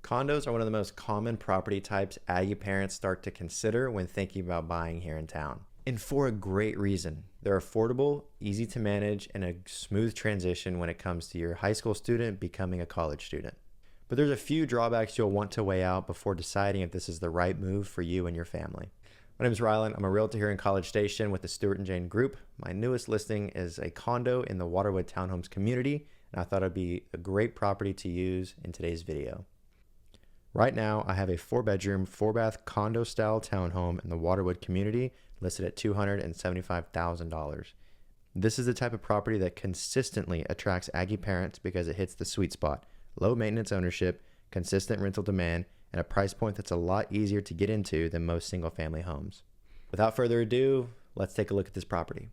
Condos are one of the most common property types Aggie parents start to consider when thinking about buying here in town. And for a great reason. They're affordable, easy to manage, and a smooth transition when it comes to your high school student becoming a college student. But there's a few drawbacks you'll want to weigh out before deciding if this is the right move for you and your family. My name is Rylan. I'm a realtor here in College Station with the Stewart & Jane Group. My newest listing is a condo in the Waterwood Townhomes community, and I thought it'd be a great property to use in today's video. Right now, I have a 4-bedroom, 4-bath condo-style townhome in the Waterwood community listed at $275,000. This is the type of property that consistently attracts Aggie parents because it hits the sweet spot. Low maintenance ownership, consistent rental demand, and a price point that's a lot easier to get into than most single-family homes. Without further ado, let's take a look at this property.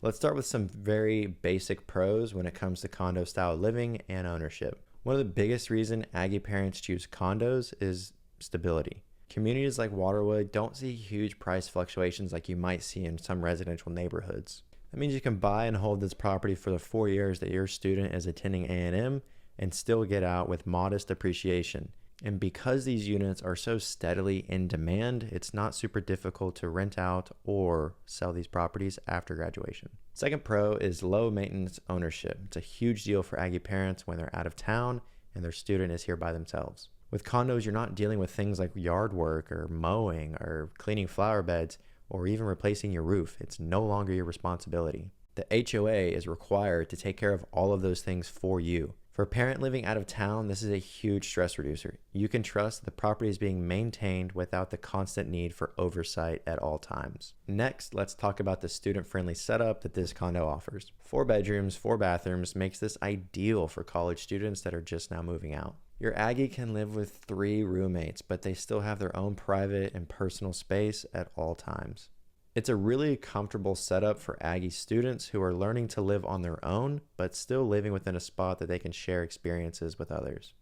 Let's start with some very basic pros when it comes to condo style living and ownership. One of the biggest reasons Aggie parents choose condos is stability. Communities like Waterwood don't see huge price fluctuations like you might see in some residential neighborhoods. That means you can buy and hold this property for the 4 years that your student is attending A&M and still get out with modest appreciation. And because these units are so steadily in demand, it's not super difficult to rent out or sell these properties after graduation. Second pro is low maintenance ownership. It's a huge deal for Aggie parents when they're out of town and their student is here by themselves. With condos, you're not dealing with things like yard work or mowing or cleaning flower beds or even replacing your roof. It's no longer your responsibility. The HOA is required to take care of all of those things for you. For a parent living out of town, this is a huge stress reducer. You can trust the property is being maintained without the constant need for oversight at all times. Next, let's talk about the student-friendly setup that this condo offers. 4 bedrooms, 4 bathrooms makes this ideal for college students that are just now moving out. Your Aggie can live with 3 roommates, but they still have their own private and personal space at all times. It's a really comfortable setup for Aggie students who are learning to live on their own, but still living within a spot that they can share experiences with others.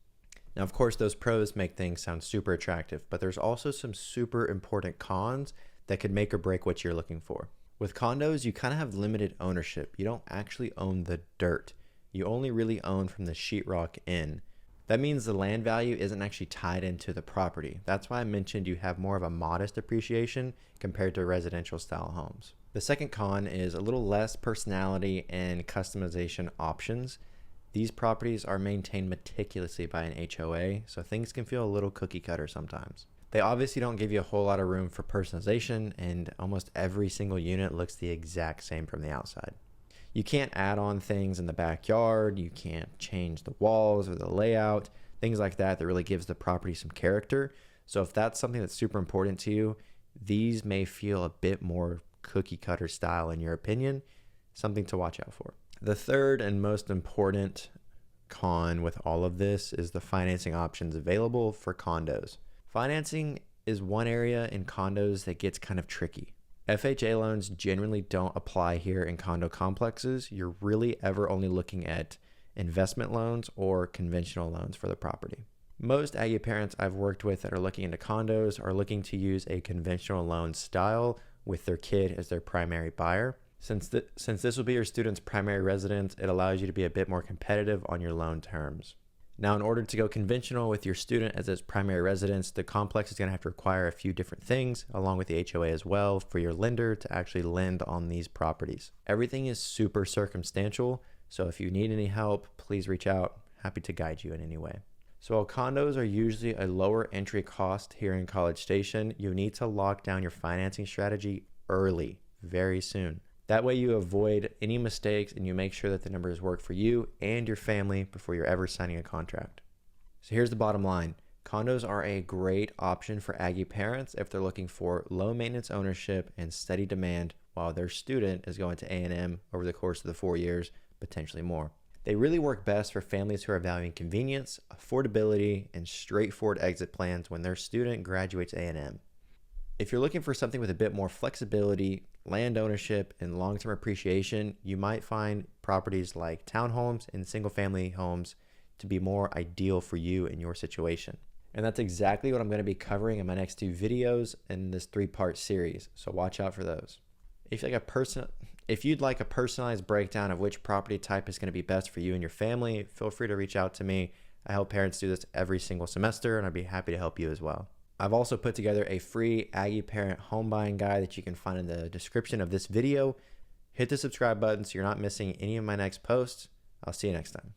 Now, of course, those pros make things sound super attractive, but there's also some super important cons that could make or break what you're looking for. With condos, you kind of have limited ownership. You don't actually own the dirt. You only really own from the sheetrock in. That means the land value isn't actually tied into the property. That's why I mentioned you have more of a modest appreciation compared to residential style homes. The second con is a little less personality and customization options. These properties are maintained meticulously by an HOA, so things can feel a little cookie cutter sometimes. They obviously don't give you a whole lot of room for personalization, and almost every single unit looks the exact same from the outside. You can't add on things in the backyard, you can't change the walls or the layout, things like that really gives the property some character. So if that's something that's super important to you, these may feel a bit more cookie cutter style in your opinion, something to watch out for. The third and most important con with all of this is the financing options available for condos. Financing is one area in condos that gets kind of tricky. FHA loans generally don't apply here in condo complexes. You're really ever only looking at investment loans or conventional loans for the property. Most Aggie parents I've worked with that are looking into condos are looking to use a conventional loan style with their kid as their primary buyer. Since this will be your student's primary residence, it allows you to be a bit more competitive on your loan terms. Now, in order to go conventional with your student as its primary residence, the complex is going to have to require a few different things, along with the HOA as well, for your lender to actually lend on these properties. Everything is super circumstantial, so if you need any help, please reach out. Happy to guide you in any way. So while condos are usually a lower entry cost here in College Station, you need to lock down your financing strategy early, very soon. That way you avoid any mistakes and you make sure that the numbers work for you and your family before you're ever signing a contract. So here's the bottom line. Condos are a great option for Aggie parents if they're looking for low maintenance ownership and steady demand while their student is going to A&M over the course of the 4 years, potentially more. They really work best for families who are valuing convenience, affordability, and straightforward exit plans when their student graduates A&M. If you're looking for something with a bit more flexibility, land ownership, and long-term appreciation, you might find properties like townhomes and single-family homes to be more ideal for you in your situation. And that's exactly what I'm going to be covering in my next 2 videos in this 3-part series, so watch out for those. If you'd like a personalized breakdown of which property type is going to be best for you and your family, feel free to reach out to me. I help parents do this every single semester, and I'd be happy to help you as well. I've also put together a free Aggie parent home buying guide that you can find in the description of this video. Hit the subscribe button so you're not missing any of my next posts. I'll see you next time.